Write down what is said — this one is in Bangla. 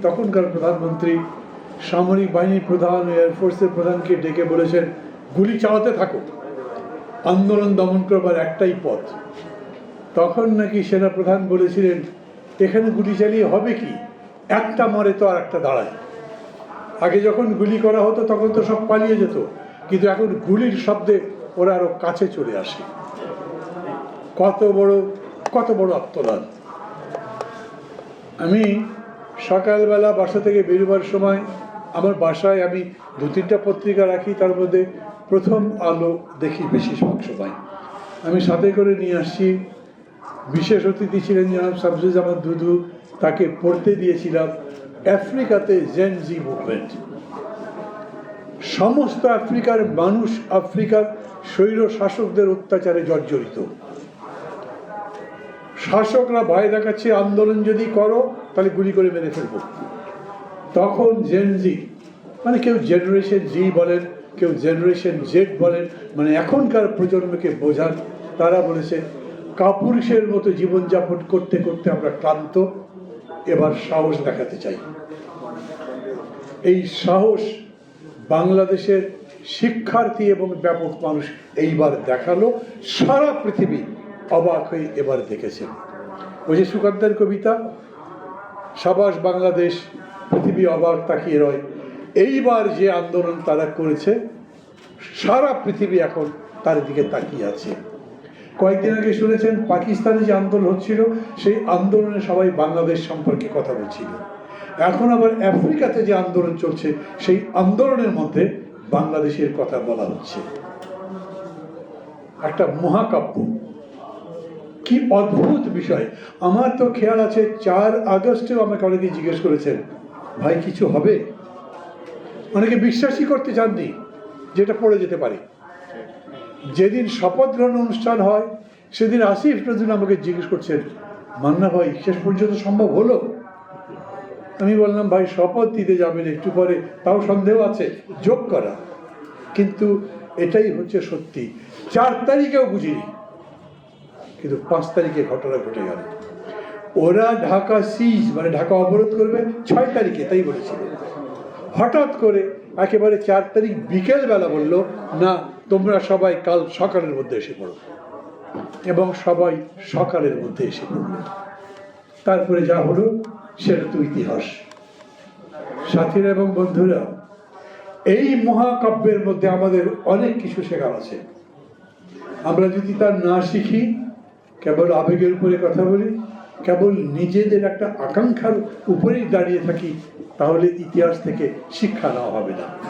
তখনকার প্রধানমন্ত্রী সামরিক বাহিনীর প্রধান, এয়ারফোর্সের প্রধানকে ডেকে বলেছেন, গুলি চালাতে থাকো, আন্দোলন দমন করবার একটাই পথ। তখন নাকি সেনা প্রধান বলেছিলেন, এখানে গুলি চালিয়ে হবে কি, একটা মরে তো আর একটা দাঁড়ায়। আগে যখন গুলি করা হতো তখন তো সব পালিয়ে যেত, কিন্তু এখন গুলির শব্দে ওরা আরো কাছে চলে আসে। কত বড় আত্মদান। আমি সকালবেলা বাসা থেকে বেরোবার সময় আমার বাসায় আমি 2-3টা পত্রিকা রাখি, তার মধ্যে প্রথম আলো দেখি বেশি সময়। আমি সাথে করে নিয়ে আসছি। বিশেষ অতিথি ছিলেন জনাব শামসুজ্জামান দুদু, তাকে পড়তে দিয়েছিলাম আফ্রিকাতে জেন জি মুভমেন্ট। সমস্ত আফ্রিকার মানুষ আফ্রিকার স্বৈর শাসকদের অত্যাচারে জর্জরিত। শাসকরা ভয় দেখাচ্ছে, আন্দোলন যদি করো তাহলে গুলি করে মেরে ফেলবো। তখন জেন জি, মানে কেউ জেনারেশন জি বলেন, কেউ জেনারেশন জেড বলেন, মানে এখনকার প্রজন্মকে বোঝান, তারা বলেছে কাপুরুষের মতো জীবনযাপন করতে করতে আমরা ক্লান্ত, এবার সাহস দেখাতে চাই। এই সাহস বাংলাদেশের শিক্ষার্থী এবং ব্যাপক মানুষ এইবার দেখালো। সারা পৃথিবী অবাক হয়ে এবার দেখেছেন। ওই যে সুকান্তের কবিতা, সাবাস বাংলাদেশ, পৃথিবী অবাক তাকিয়ে রয়। এইবার যে আন্দোলন তারা করেছে, সারা পৃথিবী এখন তার দিকে তাকিয়ে আছে। কয়েকদিন আগে শুনেছেন পাকিস্তানে যে আন্দোলন হচ্ছিল, সেই আন্দোলনে সবাই বাংলাদেশ সম্পর্কে কথা বলছিল। এখন আবার আফ্রিকাতে যে আন্দোলন চলছে, সেই আন্দোলনের মধ্যে বাংলাদেশের কথা বলা হচ্ছে। একটা মহাকাব্য, কি অদ্ভুত বিষয়। আমার তো খেয়াল আছে 4 আগস্টেও আমাকে অনেকে জিজ্ঞেস করেছেন, ভাই কিছু হবে? অনেকে বিশ্বাসই করতে চাননি যেটা পড়ে যেতে পারে। যেদিন শপথ গ্রহণ অনুষ্ঠান হয় সেদিন আসিফ নজরুল আমাকে জিজ্ঞেস করছেন, মান্না ভাই শেষ পর্যন্ত সম্ভব হলো? আমি বললাম, ভাই শপথ দিতে যাবেন একটু পরে, তাও সন্দেহ আছে যোগ করা, কিন্তু এটাই হচ্ছে সত্যি। 4 তারিখেও বুঝিনি, কিন্তু 5 তারিখে ঘটনা ঘটে গেল। ওরা ঢাকা সিজ, মানে ঢাকা অবরোধ করবে 6 তারিখে, তাই বলেছিল। হঠাৎ করে একেবারে 4 তারিখ বিকেলবেলা বলল, না তোমরা সবাই কাল সকালের মধ্যে এসে পড়ো, এবং সবাই সকালের মধ্যে এসে পড়ল। তারপরে যা হলো সেটা তো ইতিহাস। সাথীরা এবং বন্ধুরা, এই মহাকাব্যের মধ্যে আমাদের অনেক কিছু শেখার আছে। আমরা যদি তার না শিখি, কেবল আবেগের উপরে কথা বলি, কেবল নিজেদের একটা আকাঙ্ক্ষার উপরেই দাঁড়িয়ে থাকি, তাহলে ইতিহাস থেকে শিক্ষা নেওয়া হবে না।